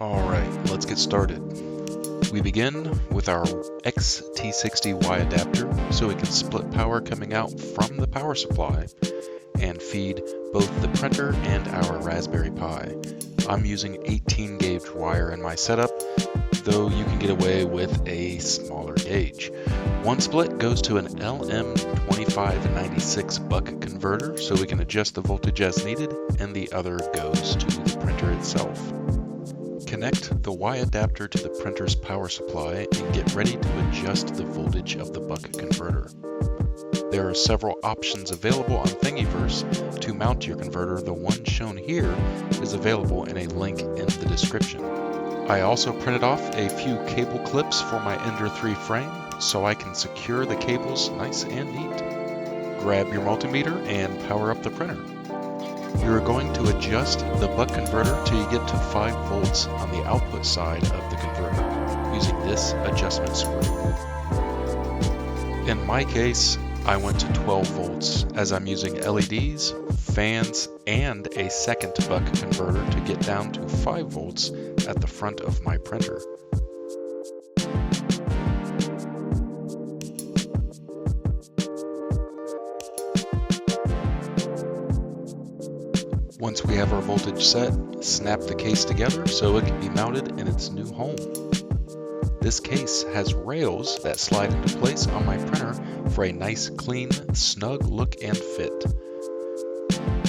Alright, let's get started. We begin with our XT60Y adapter so we can split power coming out from the power supply and feed both the printer and our Raspberry Pi. I'm using 18 gauge wire in my setup, though you can get away with a smaller gauge. One split goes to an LM2596 buck converter so we can adjust the voltage as needed, and the other goes to the printer itself. Connect the Y adapter to the printer's power supply and get ready to adjust the voltage of the buck converter. There are several options available on Thingiverse to mount your converter. The one shown here is available in a link in the description. I also printed off a few cable clips for my Ender 3 frame so I can secure the cables nice and neat. Grab your multimeter and power up the printer. You are going to adjust the buck converter till you get to 5 volts on the output side of the converter using this adjustment screw. In my case, I went to 12 volts as I'm using LEDs, fans, and a second buck converter to get down to 5 volts at the front of my printer. Once we have our voltage set, snap the case together so it can be mounted in its new home. This case has rails that slide into place on my printer for a nice, clean, snug look and fit.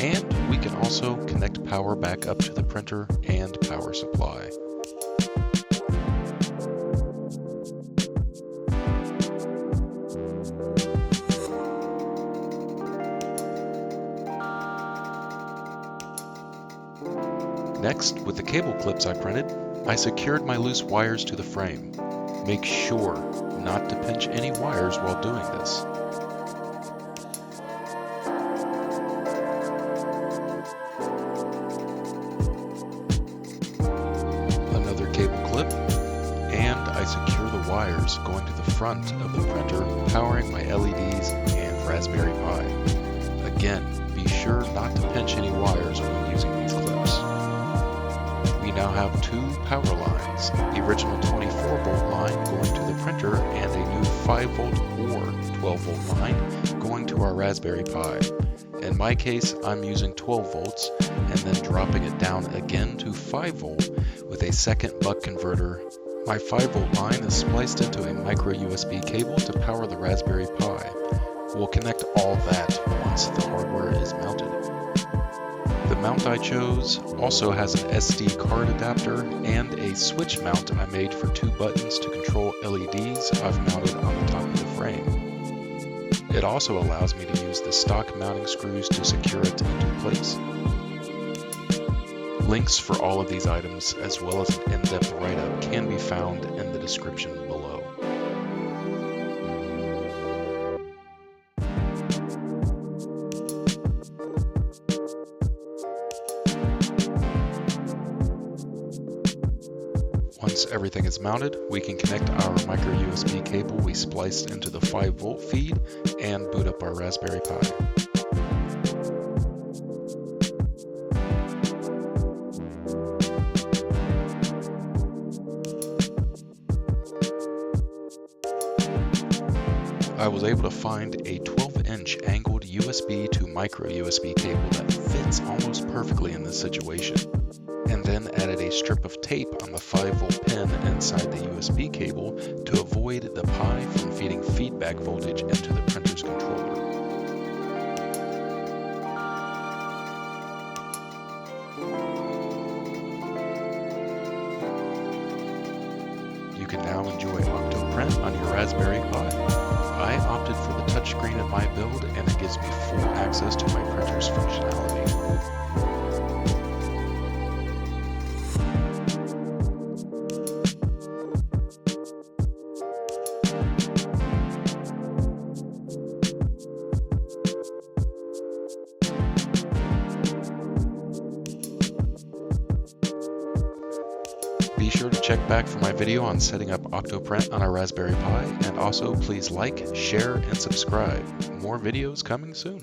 And we can also connect power back up to the printer and power supply. Next, with the cable clips I printed, I secured my loose wires to the frame. Make sure not to pinch any wires while doing this. Another cable clip, and I secure the wires going to the front of the printer, powering my LEDs and Raspberry Pi. Again, be sure not to pinch any wires when using these clips. We now have 2 power lines, the original 24 volt line going to the printer and a new 5 volt or 12 volt line going to our Raspberry Pi. In my case, I'm using 12 volts and then dropping it down again to 5 volt with a second buck converter. My 5 volt line is spliced into a micro USB cable to power the Raspberry Pi. We'll connect all that once the hardware is mounted. The mount I chose also has an SD card adapter and a switch mount I made for 2 buttons to control LEDs I've mounted on the top of the frame. It also allows me to use the stock mounting screws to secure it into place. Links for all of these items, as well as an in-depth write-up, can be found in the description below. Once everything is mounted, we can connect our micro USB cable we spliced into the 5 volt feed and boot up our Raspberry Pi. I was able to find a 12-inch angled USB to micro USB cable that fits almost perfectly in this situation, and then added a strip of tape on the 5 volt pin inside the USB cable to avoid the Pi from feeding feedback voltage into the printer's controller. You can now enjoy Octoprint on your Raspberry Pi. I opted for the touchscreen in my build, and it gives me full access to my printer's functionality. Be sure to check back for my video on setting up Octoprint on our Raspberry Pi, and also please like, share, and subscribe. More videos coming soon.